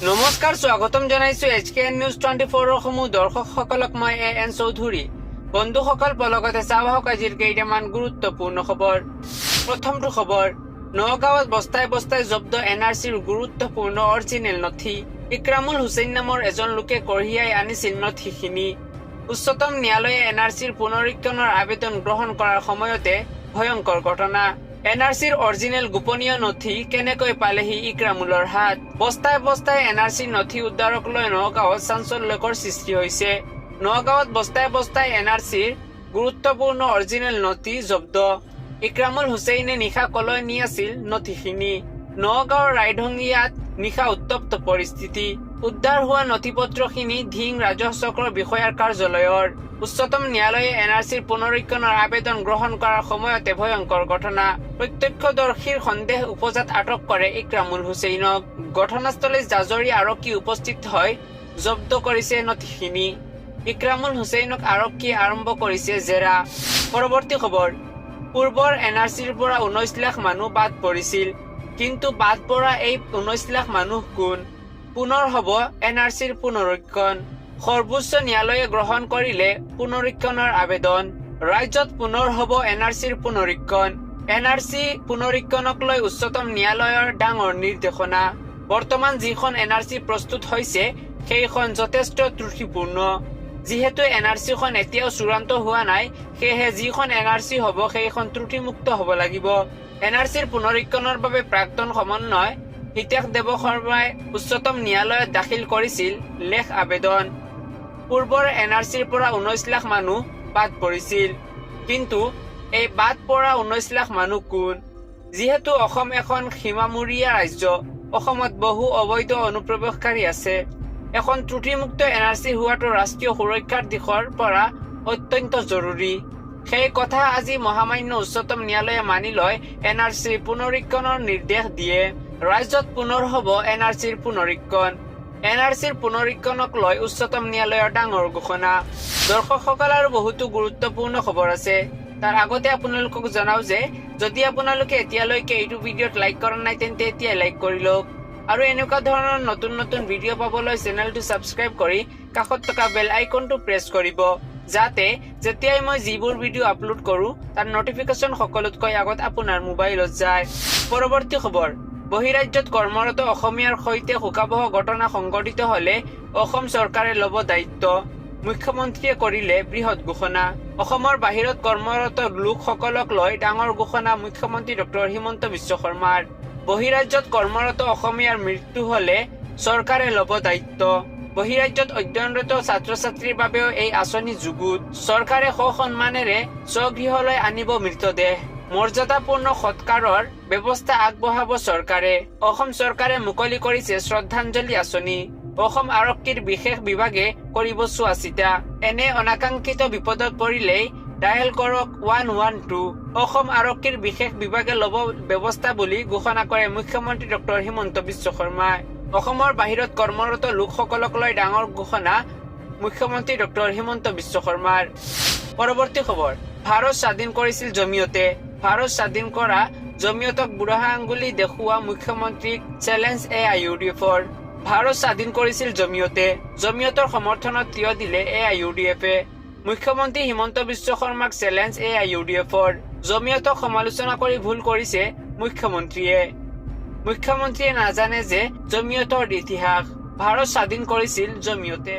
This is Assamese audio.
নমস্কাৰ, স্বাগতম জনাইছো HKN নিউজ 24 সমূহ দৰ্শকসকলক মই AN চৌধুৰী। বন্ধুসকল, লগতে চাওঁ আহক আজিৰ কেইটামান গুৰুত্বপূৰ্ণ খবৰ। প্ৰথমটো খবৰ, নগাঁৱত বস্তাই বস্তাই জব্দ NRCৰ গুৰুত্বপূৰ্ণ অৰিজিনেল নথি। ইক্ৰামুল হুছেইন নামৰ এজন লোকে কঢ়িয়াই আনিছিল নথিখিনি। উচ্চতম ন্যায়ালয়ে NRCৰ পুনৰীক্ষণৰ আবেদন গ্ৰহণ কৰাৰ সময়তে ভয়ংকৰ ঘটনা। NRCৰ অৰিজিনেল গোপনীয় নথি কেনেকৈ পালেহি ইক্ৰামুলৰ হাত। বস্তাই বস্তাই NRCৰ নথি উদ্ধাৰক লৈ নগাঁৱত চাঞ্চল্যকৰ সৃষ্টি হৈছে। নগাঁৱত বস্তাই বস্তাই NRCৰ গুৰুত্বপূৰ্ণ অৰিজিনেল নথি জব্দ। ইক্ৰামুল হুছেইনে নিশা কলৈ নি আছিল নথিখিনি। নগাঁৱৰ ৰাইঢঙিয়াত নিশা উত্তপ্ত পৰিস্থিতি। উদ্ধাৰ হোৱা নথিপত্ৰখিনি ধিং ৰাজহ চক্ৰৰ বিষয়াৰ কাৰ্যালয়ৰ। উচ্চতম ন্যায়ালয়ে NRCৰ পুনৰীক্ষণৰ আবেদন গ্ৰহণ কৰাৰ সময়তে ভয়ংকৰ ঘটনা। প্ৰত্যক্ষদৰ্শীৰ সন্দেহ উপজাত আটক কৰে ইক্ৰামুল হুছেইনক। ঘটনাস্থলীত জাজৰি আৰক্ষী উপস্থিত হৈ জব্দ কৰিছে নথিখিনি। ইক্ৰামুল হুছেইনক আৰক্ষীয়ে আৰম্ভ কৰিছে জেৰা। পৰৱৰ্তী খবৰ, পূৰ্বৰ NRCৰ পৰা 19 লাখ মানুহ বাদ পৰিছিল, কিন্তু বাদ পৰা এই 19 লাখ মানুহ কোন? পুনৰ হ'ব NRCৰ পুনৰীক্ষণ। সৰ্বোচ্চ ন্যায়ালয়ে গ্ৰহণ কৰিলে পুনৰীক্ষণৰ আবেদন। ৰাজ্যত পুনৰ হ'ব NRCৰ পুনৰীক্ষণ। NRC পুনৰীক্ষণক লৈ উচ্চতম ন্যায়ালয়ৰ ডাঙৰ নিৰ্দেশনা। বৰ্তমান যিখন NRC প্ৰস্তুত হৈছে সেইখন যথেষ্ট ত্ৰুটিপূৰ্ণ। যিহেতু NRCখন এতিয়াও চূড়ান্ত হোৱা নাই, সেয়েহে যিখন NRC হ'ব সেইখন ত্ৰুটিমুক্ত হ'ব লাগিব। NRCৰ পুনৰীক্ষণৰ বাবে প্ৰাক্তন সমন্বয় হিতেশ দেৱশৰ্মাই উচ্চতম ন্যায়ালয়ত দাখিল কৰিছিল লেখ আবেদন। পূৰ্বৰ NRCৰ পৰা 19 লাখ মানুহ বাদ পৰিছিল, কিন্তু এই বাদ পৰা 19 লাখ মানুহ কোন? যিহেতু অসম এখন সীমামূৰীয়া ৰাজ্য, অসমত বহু অবৈধ অনুপ্ৰৱেশকাৰী আছে। এখন ত্ৰুটিমুক্ত NRC হোৱাটো ৰাষ্ট্ৰীয় সুৰক্ষাৰ দিশৰ পৰা অত্যন্ত জৰুৰী। সেই কথা আজি মহামান্য উচ্চতম ন্যায়ালয়ে মানি লয় NRC পুনৰীক্ষণৰ নিৰ্দেশ দিয়ে। ৰাজ্যত পুনৰ হ'ব NRCৰ পুনৰীক্ষণ। NRCৰ পুনৰীক্ষণক লৈ উচ্চতম ন্যায়ালয়ৰ ডাঙৰ ঘোষণা। দৰ্শকসকল, আৰু বহুতো গুৰুত্বপূৰ্ণ খবৰ আছে। তাৰ আগতে আপোনালোকক জনাও যে যদি আপোনালোকে এতিয়ালৈকে এইটো ভিডিঅ'ত লাইক কৰা নাই তেন্তে এতিয়াই লাইক কৰি লওক, আৰু এনেকুৱা ধৰণৰ নতুন নতুন ভিডিঅ' পাবলৈ চেনেলটো ছাবস্ক্ৰাইব কৰি কাষত থকা বেল আইকনটো প্ৰেছ কৰিব, যাতে যেতিয়াই মই যিবোৰ ভিডিঅ' আপলোড কৰোঁ তাৰ নটিফিকেশ্যন সকলোতকৈ আগত আপোনাৰ মোবাইলত যায়। পৰৱৰ্তী খবৰ, বহিৰাজ্যত কৰ্মৰত অসমীয়াৰ সৈতে শোকাবহ ঘটনা সংঘটিত হ'লে অসম চৰকাৰে ল'ব দায়িত্ব। মুখ্যমন্ত্ৰীয়ে কৰিলে বৃহৎ ঘোষণা। অসমৰ বাহিৰত কৰ্মৰত লোকসকলক লৈ ডাঙৰ ঘোষণা মুখ্যমন্ত্ৰী ডক্টৰ হিমন্ত বিশ্ব শৰ্মাৰ। বহিৰাজ্যত কৰ্মৰত অসমীয়াৰ মৃত্যু হ'লে চৰকাৰে ল'ব দায়িত্ব। বহিৰাজ্যত অধ্যয়নৰত ছাত্ৰ ছাত্ৰীৰ বাবেও এই আঁচনি যুগুত। চৰকাৰে সসন্মানেৰে স্বগৃহলৈ আনিব মৃতদেহ। মৰ্যাদাপূৰ্ণ সৎকাৰৰ ব্যৱস্থা আগবঢ়াব চৰকাৰে। অসম চৰকাৰে মুকলি কৰিছে শ্ৰদ্ধাঞ্জলি আঁচনি। অসম আৰক্ষীৰ বিশেষ বিভাগে কৰিব চোৱাচিতা। এনে অনাকাংক্ষিত বিপদত পৰিলেই ডায়েল কৰক 112। অসম আৰক্ষীৰ বিশেষ বিভাগে ল'ব ব্যৱস্থা বুলি ঘোষণা কৰে মুখ্যমন্ত্ৰী ডক্টৰ হিমন্ত বিশ্ব শৰ্মাই। অসমৰ বাহিৰত কৰ্মৰত লোকসকলক লৈ ডাঙৰ ঘোষণা মুখ্যমন্ত্ৰী ডক্টৰ হিমন্ত বিশ্ব শৰ্মাৰ। পৰৱৰ্তী খবৰ, ভাৰত স্বাধীন কৰিছিল জমিয়তে। ভাৰত স্বাধীন কৰা জমিয়তক বুঢ়া আঙুলি দেখুওৱা মুখ্যমন্ত্ৰীক চেলেঞ্জ AIUDFৰ। ভাৰত স্বাধীন কৰিছিল জমিয়তে। জমিয়তৰ সমৰ্থনত থিয় দিলে AIUDFে। মুখ্যমন্ত্ৰী হিমন্ত বিশ্ব শৰ্মাক চেলেঞ্জ AIUDFৰ। জমিয়তক সমালোচনা কৰি ভুল কৰিছে মুখ্যমন্ত্ৰীয়ে। মুখ্যমন্ত্ৰীয়ে নাজানে যে জমিয়তৰ ইতিহাস। ভাৰত স্বাধীন কৰিছিল জমিয়তে।